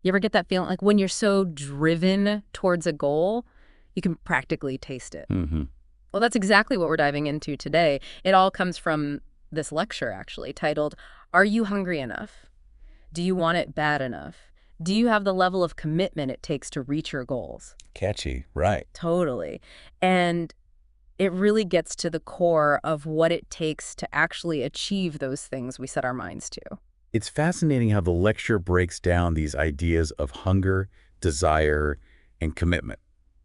You ever get that feeling like when you're so driven towards a goal, you can practically taste it? Hmm. Well, that's exactly what we're diving into today. It all comes from this lecture, actually, titled, Are You Hungry Enough? Do you want it bad enough? Do you have the level of commitment it takes to reach your goals? Catchy, right. Totally. And it really gets to the core of what it takes to actually achieve those things we set our minds to. It's fascinating how the lecture breaks down these ideas of hunger, desire, and commitment.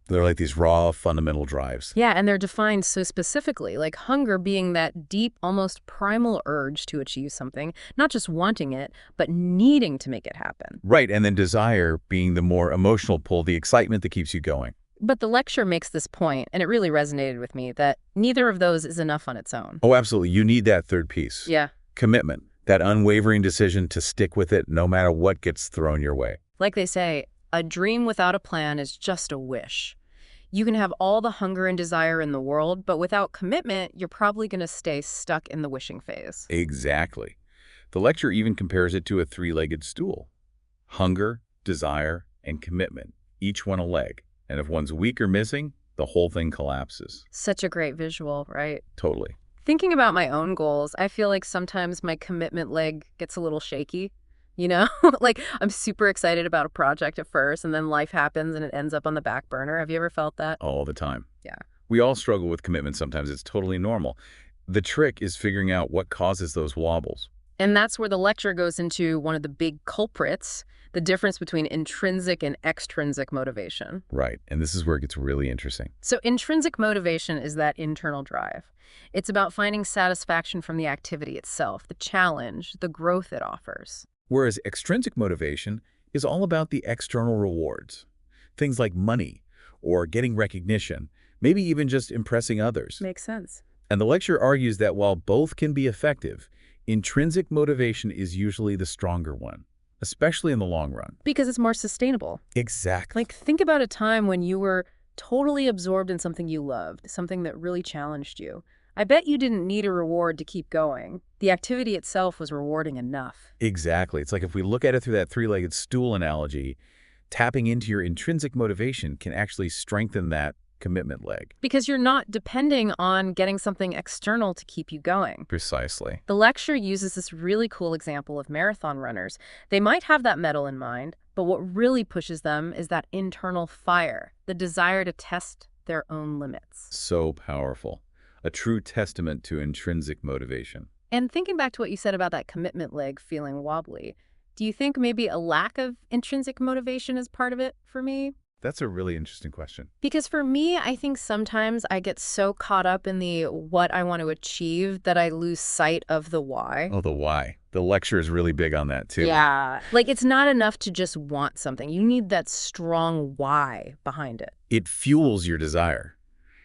They're like these raw, fundamental drives. Yeah, and they're defined so specifically, like hunger being that deep, almost primal urge to achieve something, not just wanting it, but needing to make it happen. Right, and then desire being the more emotional pull, the excitement that keeps you going. But the lecture makes this point, and it really resonated with me, that neither of those is enough on its own. Oh, absolutely. You need that third piece. Yeah. Commitment, that unwavering decision to stick with it no matter what gets thrown your way. Like they say, a dream without a plan is just a wish. You can have all the hunger and desire in the world, but without commitment, you're probably going to stay stuck in the wishing phase. Exactly. The lecture even compares it to a three-legged stool. Hunger, desire, and commitment, each one a leg. And if one's weak or missing, the whole thing collapses. Such a great visual, right? Totally. Thinking about my own goals, I feel like sometimes my commitment leg gets a little shaky. You know, like I'm super excited about a project at first and then life happens and it ends up on the back burner. Have you ever felt that? All the time. Yeah. We all struggle with commitment sometimes. It's totally normal. The trick is figuring out what causes those wobbles. And that's where the lecture goes into one of the big culprits, the difference between intrinsic and extrinsic motivation. Right. And this is where it gets really interesting. So intrinsic motivation is that internal drive. It's about finding satisfaction from the activity itself, the challenge, the growth it offers. Whereas extrinsic motivation is all about the external rewards. Things like money or getting recognition, maybe even just impressing others. Makes sense. And the lecture argues that while both can be effective, intrinsic motivation is usually the stronger one, especially in the long run. Because it's more sustainable. Exactly. Like, think about a time when you were totally absorbed in something you loved, something that really challenged you. I bet you didn't need a reward to keep going. The activity itself was rewarding enough. Exactly. It's like if we look at it through that three-legged stool analogy, tapping into your intrinsic motivation can actually strengthen that commitment leg. Because you're not depending on getting something external to keep you going. Precisely. The lecture uses this really cool example of marathon runners. They might have that medal in mind, but what really pushes them is that internal fire, the desire to test their own limits. So powerful. A true testament to intrinsic motivation. And thinking back to what you said about that commitment leg feeling wobbly, do you think maybe a lack of intrinsic motivation is part of it for me? That's a really interesting question. Because for me, I think sometimes I get so caught up in the what I want to achieve that I lose sight of the why. Oh, the why. The lecture is really big on that, too. Yeah. Like, it's not enough to just want something. You need that strong why behind it. It fuels your desire,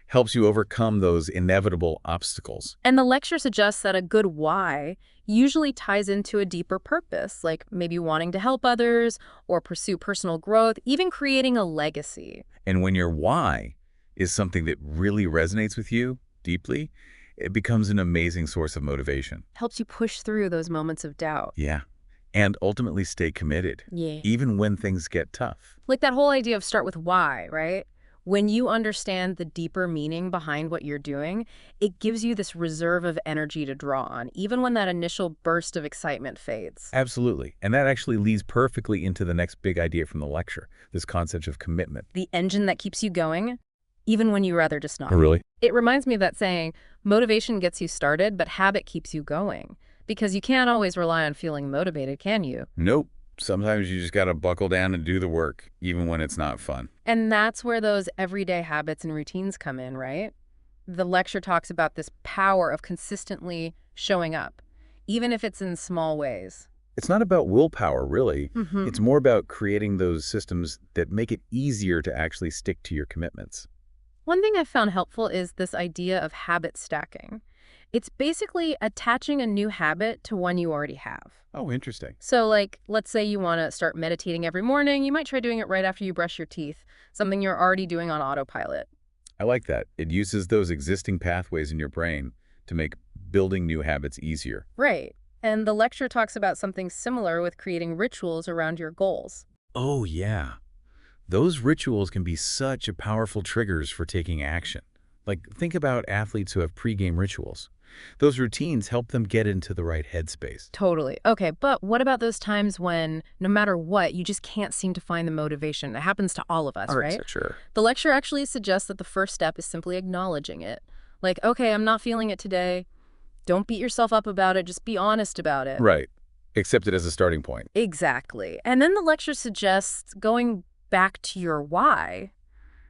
helps you overcome those inevitable obstacles. And the lecture suggests that a good why usually ties into a deeper purpose, like maybe wanting to help others or pursue personal growth, even creating a legacy. And when your why is something that really resonates with you deeply, it becomes an amazing source of motivation. Helps you push through those moments of doubt. Yeah. And ultimately stay committed, Yeah. even when things get tough. Like that whole idea of start with why, right? When you understand the deeper meaning behind what you're doing, it gives you this reserve of energy to draw on, even when that initial burst of excitement fades. Absolutely. And that actually leads perfectly into the next big idea from the lecture, this concept of commitment. The engine that keeps you going, even when you rather just not. Oh, really? It reminds me of that saying, motivation gets you started, but habit keeps you going. Because you can't always rely on feeling motivated, can you? Nope. Sometimes you just got to buckle down and do the work, even when it's not fun. And that's where those everyday habits and routines come in, right? The lecture talks about this power of consistently showing up, even if it's in small ways. It's not about willpower, really. Mm-hmm. It's more about creating those systems that make it easier to actually stick to your commitments. One thing I've found helpful is this idea of habit stacking. It's basically attaching a new habit to one you already have. Oh, interesting. So like, let's say you want to start meditating every morning. You might try doing it right after you brush your teeth, something you're already doing on autopilot. I like that. It uses those existing pathways in your brain to make building new habits easier. Right. And the lecture talks about something similar with creating rituals around your goals. Oh, yeah. Those rituals can be such a powerful triggers for taking action. Like, think about athletes who have pregame rituals. Those routines help them get into the right headspace. Totally. Okay, but what about those times when, no matter what, you just can't seem to find the motivation? It happens to all of us, right? Sure. The lecture actually suggests that the first step is simply acknowledging it. Like, okay, I'm not feeling it today. Don't beat yourself up about it. Just be honest about it. Right. Accept it as a starting point. Exactly. And then the lecture suggests going back to your why.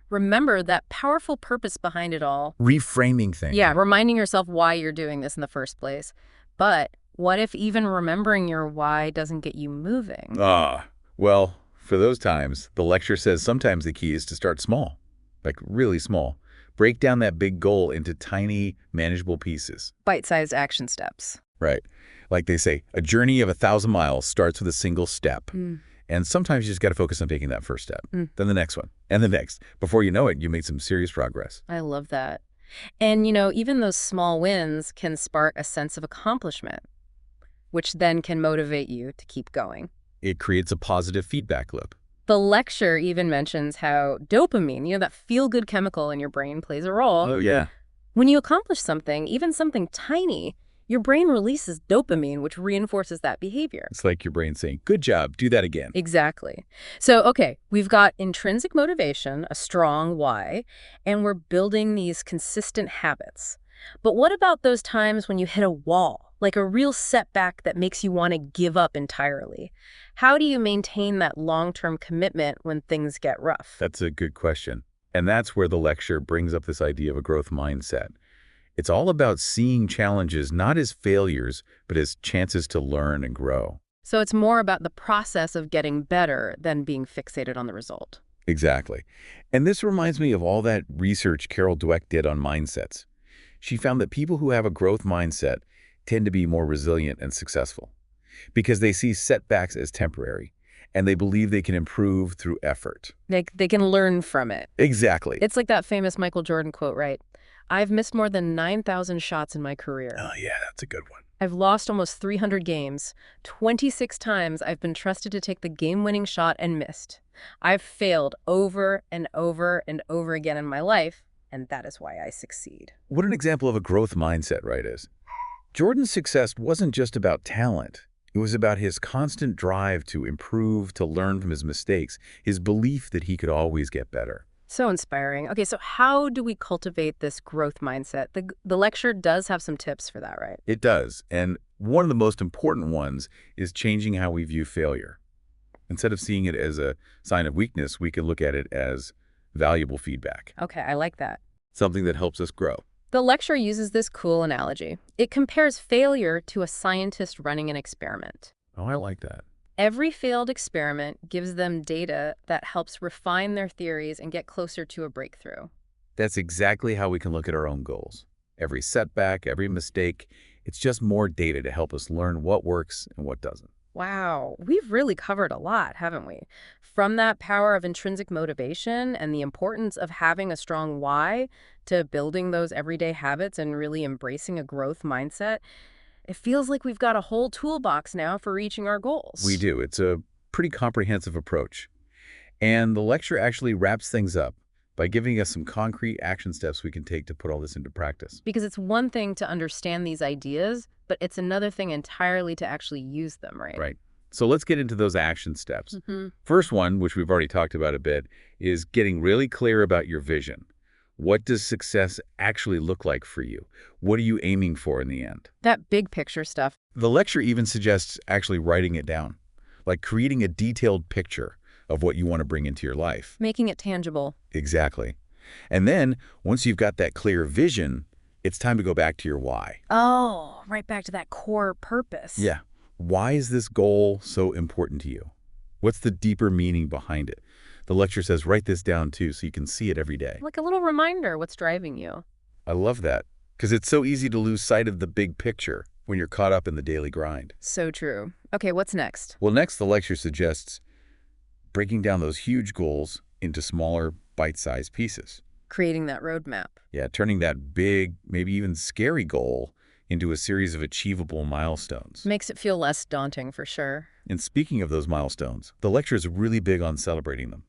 Remember that powerful purpose behind it all. Reframing things. Yeah, reminding yourself why you're doing this in the first place. But what if even remembering your why doesn't get you moving? Well, for those times, the lecture says sometimes the key is to start small, like really small. Break down that big goal into tiny, manageable pieces. Bite-sized action steps. Right. Like they say, a journey of 1,000 miles starts with a single step. And sometimes you just got to focus on taking that first step, then the next one, and the next. Before you know it, you made some serious progress. I love that. And, even those small wins can spark a sense of accomplishment, which then can motivate you to keep going. It creates a positive feedback loop. The lecture even mentions how dopamine, that feel-good chemical in your brain, plays a role. Oh, yeah. When you accomplish something, even something tiny, your brain releases dopamine, which reinforces that behavior. It's like your brain saying, good job, do that again. Exactly. So, okay, we've got intrinsic motivation, a strong why, and we're building these consistent habits. But what about those times when you hit a wall, like a real setback that makes you want to give up entirely? How do you maintain that long-term commitment when things get rough? That's a good question. And that's where the lecture brings up this idea of a growth mindset. It's all about seeing challenges not as failures, but as chances to learn and grow. So it's more about the process of getting better than being fixated on the result. Exactly. And this reminds me of all that research Carol Dweck did on mindsets. She found that people who have a growth mindset tend to be more resilient and successful because they see setbacks as temporary and they believe they can improve through effort. They can learn from it. Exactly. It's like that famous Michael Jordan quote, right? I've missed more than 9,000 shots in my career. Oh, yeah, that's a good one. I've lost almost 300 games. 26 times I've been trusted to take the game-winning shot and missed. I've failed over and over and over again in my life, and that is why I succeed. What an example of a growth mindset, right, is. Jordan's success wasn't just about talent. It was about his constant drive to improve, to learn from his mistakes, his belief that he could always get better. So inspiring. Okay, so how do we cultivate this growth mindset? The lecture does have some tips for that, right? It does. And one of the most important ones is changing how we view failure. Instead of seeing it as a sign of weakness, we can look at it as valuable feedback, Okay, I like that. something that helps us grow. The lecture uses this cool analogy. It compares failure to a scientist running an experiment. Oh, I like that. Every failed experiment gives them data that helps refine their theories and get closer to a breakthrough. That's exactly how we can look at our own goals. Every setback, every mistake, it's just more data to help us learn what works and what doesn't. Wow, we've really covered a lot, haven't we? From that power of intrinsic motivation and the importance of having a strong why to building those everyday habits and really embracing a growth mindset. It feels like we've got a whole toolbox now for reaching our goals. We do. It's a pretty comprehensive approach. And the lecture actually wraps things up by giving us some concrete action steps we can take to put all this into practice. Because it's one thing to understand these ideas, but it's another thing entirely to actually use them, right? Right. So let's get into those action steps. Mm-hmm. First one, which we've already talked about a bit, is getting really clear about your vision. What does success actually look like for you? What are you aiming for in the end? That big picture stuff. The lecture even suggests actually writing it down, like creating a detailed picture of what you want to bring into your life. Making it tangible. Exactly. And then, once you've got that clear vision, it's time to go back to your why. Oh, right back to that core purpose. Yeah. Why is this goal so important to you? What's the deeper meaning behind it? The lecture says write this down too so you can see it every day. Like a little reminder what's driving you. I love that because it's so easy to lose sight of the big picture when you're caught up in the daily grind. So true. Okay, what's next? Well, next the lecture suggests breaking down those huge goals into smaller, bite-sized pieces. Creating that roadmap. Yeah, turning that big, maybe even scary goal into a series of achievable milestones. Makes it feel less daunting for sure. And speaking of those milestones, the lecture is really big on celebrating them,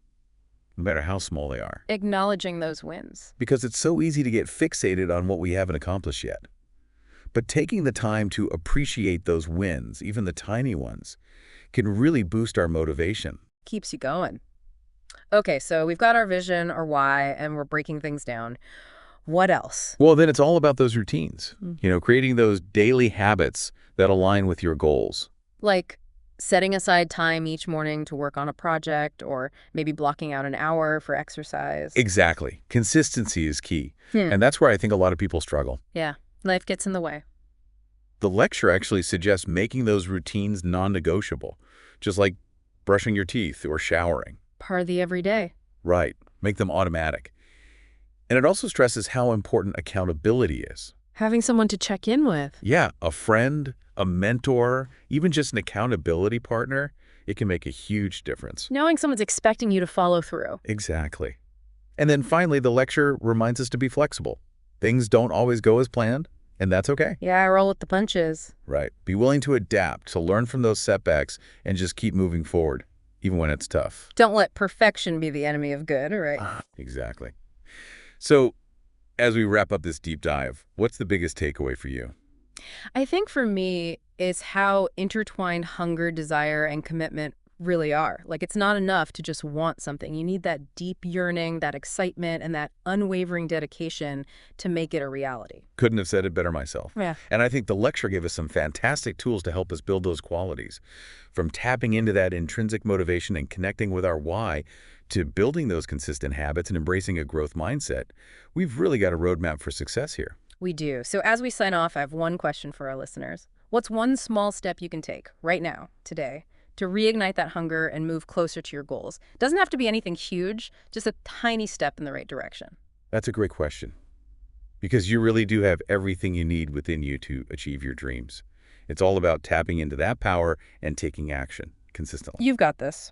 no matter how small they are. Acknowledging those wins. Because it's so easy to get fixated on what we haven't accomplished yet. But taking the time to appreciate those wins, even the tiny ones, can really boost our motivation. Keeps you going. Okay, so we've got our vision, our why, and we're breaking things down. What else? Well, then it's all about those routines. Creating those daily habits that align with your goals. Like setting aside time each morning to work on a project, or maybe blocking out an hour for exercise. Exactly. Consistency is key. And that's where I think a lot of people struggle. Yeah, life gets in the way. The lecture actually suggests making those routines non-negotiable, just like brushing your teeth or showering. Part of the everyday. Right. Make them automatic. And it also stresses how important accountability is. Having someone to check in with. Yeah, a friend, a mentor, even just an accountability partner, it can make a huge difference. Knowing someone's expecting you to follow through. Exactly. And then finally, the lecture reminds us to be flexible. Things don't always go as planned, and that's okay. Yeah, I roll with the punches. Right. Be willing to adapt, to learn from those setbacks, and just keep moving forward, even when it's tough. Don't let perfection be the enemy of good, right? Exactly. So, as we wrap up this deep dive, what's the biggest takeaway for you? I think for me, it's how intertwined hunger, desire, and commitment really are. Like, it's not enough to just want something. You need that deep yearning, that excitement, and that unwavering dedication to make it a reality. Couldn't have said it better myself. Yeah. And I think the lecture gave us some fantastic tools to help us build those qualities. From tapping into that intrinsic motivation and connecting with our why, to building those consistent habits and embracing a growth mindset, we've really got a roadmap for success here. We do. So as we sign off, I have one question for our listeners. What's one small step you can take right now, today, to reignite that hunger and move closer to your goals? Doesn't have to be anything huge, just a tiny step in the right direction. That's a great question. Because you really do have everything you need within you to achieve your dreams. It's all about tapping into that power and taking action consistently. You've got this.